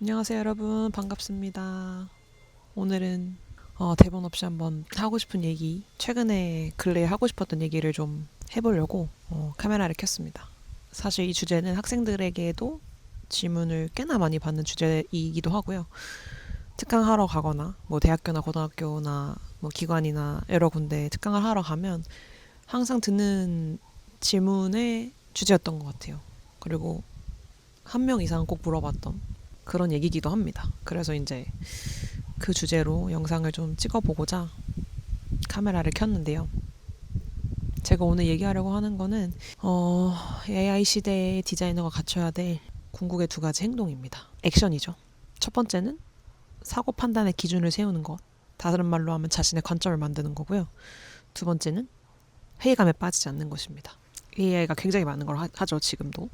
안녕하세요 여러분, 반갑습니다. 오늘은 대본 없이 한번 하고 싶은 얘기, 최근에 근래에 하고 싶었던 얘기를 좀 해보려고 카메라를 켰습니다. 사실 이 주제는 학생들에게도 질문을 꽤나 많이 받는 주제이기도 하고요. 특강하러 가거나 뭐 대학교나 고등학교나 뭐 기관이나 여러 군데 특강을 하러 가면 항상 듣는 질문의 주제였던 것 같아요. 그리고 한 명 이상은 꼭 물어봤던 그런 얘기기도 합니다. 그래서 이제 그 주제로 영상을 좀 찍어보고자 카메라를 켰는데요. 제가 오늘 얘기하려고 하는 거는 AI 시대의 디자이너가 갖춰야 될 궁극의 두 가지 행동입니다. 액션이죠. 첫 번째는 사고 판단의 기준을 세우는 것. 다른 말로 하면 자신의 관점을 만드는 거고요. 두 번째는 회의감에 빠지지 않는 것입니다. AI가 굉장히 많은 걸 하죠, 지금도.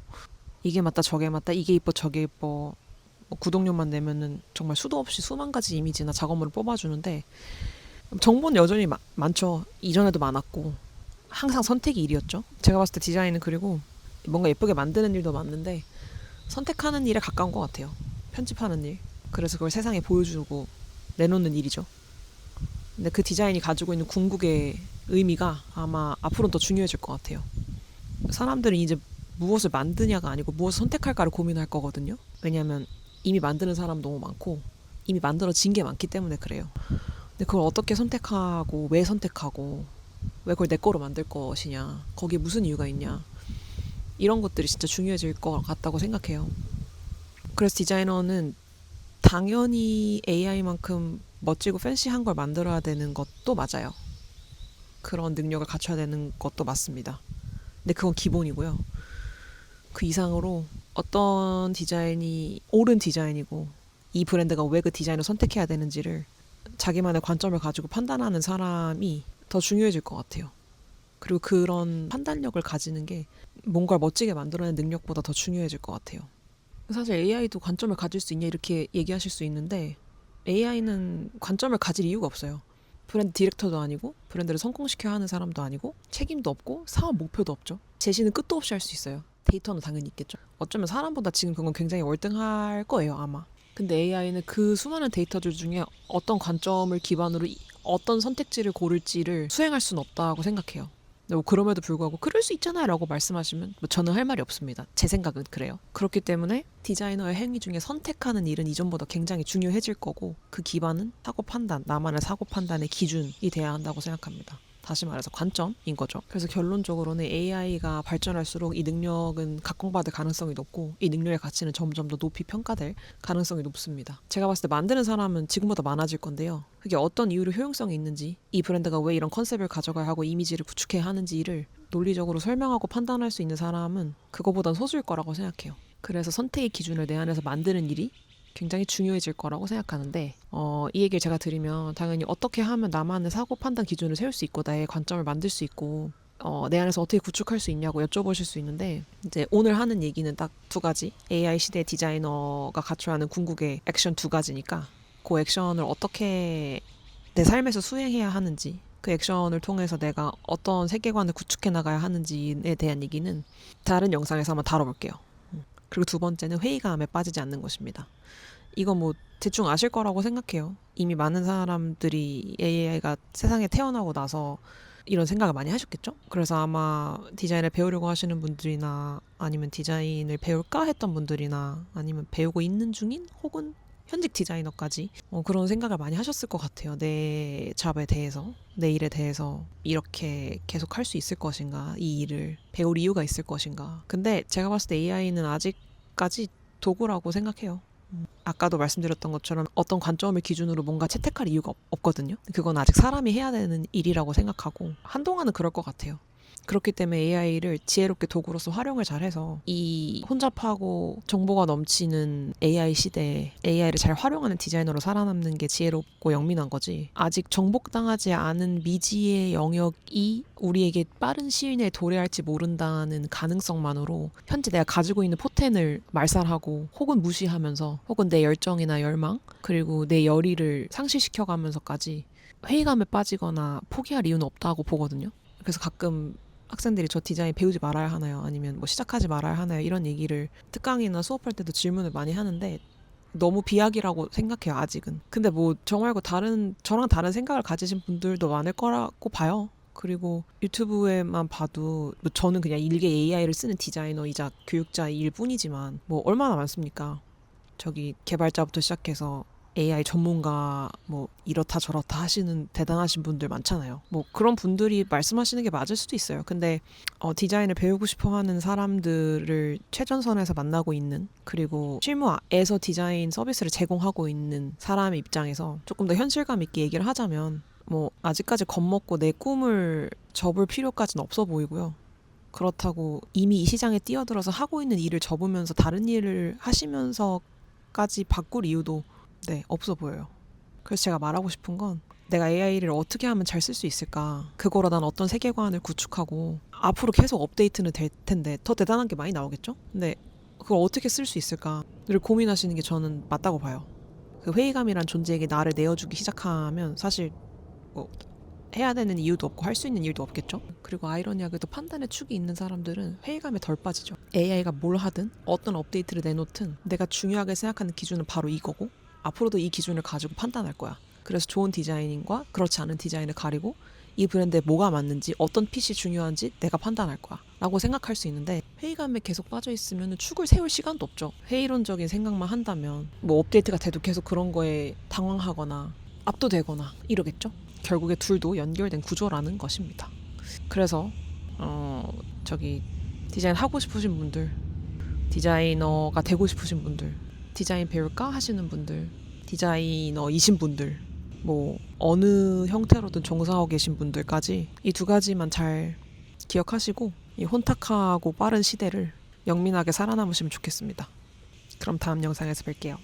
이게 맞다, 저게 맞다, 이게 이뻐, 저게 이뻐. 뭐 구독료만 내면은 정말 수도 없이 수만 가지 이미지나 작업물을 뽑아주는데 정보는 여전히 많죠. 이전에도 많았고 항상 선택이 일이었죠. 제가 봤을 때 디자인은 그리고 뭔가 예쁘게 만드는 일도 맞는데 선택하는 일에 가까운 것 같아요. 편집하는 일. 그래서 그걸 세상에 보여주고 내놓는 일이죠. 근데 그 디자인이 가지고 있는 궁극의 의미가 아마 앞으로는 더 중요해질 것 같아요. 사람들은 이제 무엇을 만드냐가 아니고 무엇을 선택할까를 고민할 거거든요. 왜냐하면 이미 만드는 사람 너무 많고 이미 만들어진 게 많기 때문에 그래요. 근데 그걸 어떻게 선택하고 왜 그걸 내 거로 만들 것이냐, 거기에 무슨 이유가 있냐, 이런 것들이 진짜 중요해질 것 같다고 생각해요. 그래서 디자이너는 당연히 AI만큼 멋지고 팬시한 걸 만들어야 되는 것도 맞아요. 그런 능력을 갖춰야 되는 것도 맞습니다. 근데 그건 기본이고요. 그 이상으로 어떤 디자인이 옳은 디자인이고 이 브랜드가 왜 그 디자인을 선택해야 되는지를 자기만의 관점을 가지고 판단하는 사람이 더 중요해질 것 같아요. 그리고 그런 판단력을 가지는 게 뭔가를 멋지게 만들어내는 능력보다 더 중요해질 것 같아요. 사실 AI도 관점을 가질 수 있냐 이렇게 얘기하실 수 있는데 AI는 관점을 가질 이유가 없어요. 브랜드 디렉터도 아니고 브랜드를 성공시켜야 하는 사람도 아니고 책임도 없고 사업 목표도 없죠. 제시는 끝도 없이 할 수 있어요. 데이터는 당연히 있겠죠. 어쩌면 사람보다 지금 그건 굉장히 월등할 거예요, 아마. 근데 AI는 그 수많은 데이터들 중에 어떤 관점을 기반으로 어떤 선택지를 고를지를 수행할 수는 없다고 생각해요. 뭐 그럼에도 불구하고 그럴 수 있잖아요 라고 말씀하시면 뭐 저는 할 말이 없습니다. 제 생각은 그래요. 그렇기 때문에 디자이너의 행위 중에 선택하는 일은 이전보다 굉장히 중요해질 거고 그 기반은 사고 판단, 나만의 사고 판단의 기준이 돼야 한다고 생각합니다. 다시 말해서 관점인 거죠. 그래서 결론적으로는 AI가 발전할수록 이 능력은 각광받을 가능성이 높고 이 능력의 가치는 점점 더 높이 평가될 가능성이 높습니다. 제가 봤을 때 만드는 사람은 지금보다 많아질 건데요. 그게 어떤 이유로 효용성이 있는지, 이 브랜드가 왜 이런 컨셉을 가져가야 하고 이미지를 구축해야 하는지를 논리적으로 설명하고 판단할 수 있는 사람은 그거보단 소수일 거라고 생각해요. 그래서 선택의 기준을 내 안에서 만드는 일이 굉장히 중요해질 거라고 생각하는데 이 얘기를 제가 드리면 당연히 어떻게 하면 나만의 사고 판단 기준을 세울 수 있고 나의 관점을 만들 수 있고 내 안에서 어떻게 구축할 수 있냐고 여쭤보실 수 있는데 이제 오늘 하는 얘기는 딱 두 가지 AI 시대 디자이너가 갖춰야 하는 궁극의 액션 두 가지니까 그 액션을 어떻게 내 삶에서 수행해야 하는지 그 액션을 통해서 내가 어떤 세계관을 구축해 나가야 하는지에 대한 얘기는 다른 영상에서 한번 다뤄볼게요. 그리고 두 번째는 회의감에 빠지지 않는 것입니다. 이거 뭐 대충 아실 거라고 생각해요. 이미 많은 사람들이 AI가 세상에 태어나고 나서 이런 생각을 많이 하셨겠죠? 그래서 아마 디자인을 배우려고 하시는 분들이나 아니면 디자인을 배울까 했던 분들이나 아니면 배우고 있는 중인 혹은 현직 디자이너까지 그런 생각을 많이 하셨을 것 같아요. 내 잡에 대해서, 내 일에 대해서 이렇게 계속 할 수 있을 것인가, 이 일을 배울 이유가 있을 것인가. 근데 제가 봤을 때 AI는 아직까지 도구라고 생각해요. 아까도 말씀드렸던 것처럼 어떤 관점을 기준으로 뭔가 채택할 이유가 없거든요. 그건 아직 사람이 해야 되는 일이라고 생각하고 한동안은 그럴 것 같아요. 그렇기 때문에 AI를 지혜롭게 도구로서 활용을 잘해서 이 혼잡하고 정보가 넘치는 AI 시대에 AI를 잘 활용하는 디자이너로 살아남는 게 지혜롭고 영민한 거지. 아직 정복당하지 않은 미지의 영역이 우리에게 빠른 시일 내에 도래할지 모른다는 가능성만으로 현재 내가 가지고 있는 포텐을 말살하고 혹은 무시하면서 혹은 내 열정이나 열망 그리고 내 열의를 상실시켜가면서까지 회의감에 빠지거나 포기할 이유는 없다고 보거든요. 그래서 가끔 학생들이 저 디자인 배우지 말아야 하나요? 아니면 뭐 시작하지 말아야 하나요? 이런 얘기를 특강이나 수업할 때도 질문을 많이 하는데 너무 비약이라고 생각해요, 아직은. 근데 뭐 저 말고 저랑 다른 생각을 가지신 분들도 많을 거라고 봐요. 그리고 유튜브에만 봐도 뭐 저는 그냥 일개 AI를 쓰는 디자이너이자 교육자일 뿐이지만 뭐 얼마나 많습니까? 저기 개발자부터 시작해서 AI 전문가 뭐 이렇다 저렇다 하시는 대단하신 분들 많잖아요. 뭐 그런 분들이 말씀하시는 게 맞을 수도 있어요. 근데 디자인을 배우고 싶어 하는 사람들을 최전선에서 만나고 있는, 그리고 실무에서 디자인 서비스를 제공하고 있는 사람의 입장에서 조금 더 현실감 있게 얘기를 하자면 뭐 아직까지 겁먹고 내 꿈을 접을 필요까지는 없어 보이고요. 그렇다고 이미 이 시장에 뛰어들어서 하고 있는 일을 접으면서 다른 일을 하시면서까지 바꿀 이유도 없어 보여요. 그래서 제가 말하고 싶은 건 내가 AI를 어떻게 하면 잘 쓸 수 있을까? 그거로 난 어떤 세계관을 구축하고 앞으로 계속 업데이트는 될 텐데 더 대단한 게 많이 나오겠죠? 근데 그걸 어떻게 쓸 수 있을까를 고민하시는 게 저는 맞다고 봐요. 그 회의감이란 존재에게 나를 내어주기 시작하면 사실 뭐 해야 되는 이유도 없고 할 수 있는 일도 없겠죠? 그리고 아이러니하게도 판단의 축이 있는 사람들은 회의감에 덜 빠지죠. AI가 뭘 하든 어떤 업데이트를 내놓든 내가 중요하게 생각하는 기준은 바로 이거고 앞으로도 이 기준을 가지고 판단할 거야. 그래서 좋은 디자인과 그렇지 않은 디자인을 가리고 이 브랜드에 뭐가 맞는지 어떤 핏이 중요한지 내가 판단할 거야 라고 생각할 수 있는데, 회의감에 계속 빠져 있으면 축을 세울 시간도 없죠. 회의론적인 생각만 한다면 뭐 업데이트가 돼도 계속 그런 거에 당황하거나 압도되거나 이러겠죠. 결국에 둘도 연결된 구조라는 것입니다. 그래서 저기 디자인 하고 싶으신 분들, 디자이너가 되고 싶으신 분들, 디자인 배울까 하시는 분들, 디자이너이신 분들, 뭐 어느 형태로든 종사하고 계신 분들까지 이 두 가지만 잘 기억하시고 이 혼탁하고 빠른 시대를 영민하게 살아남으시면 좋겠습니다. 그럼 다음 영상에서 뵐게요.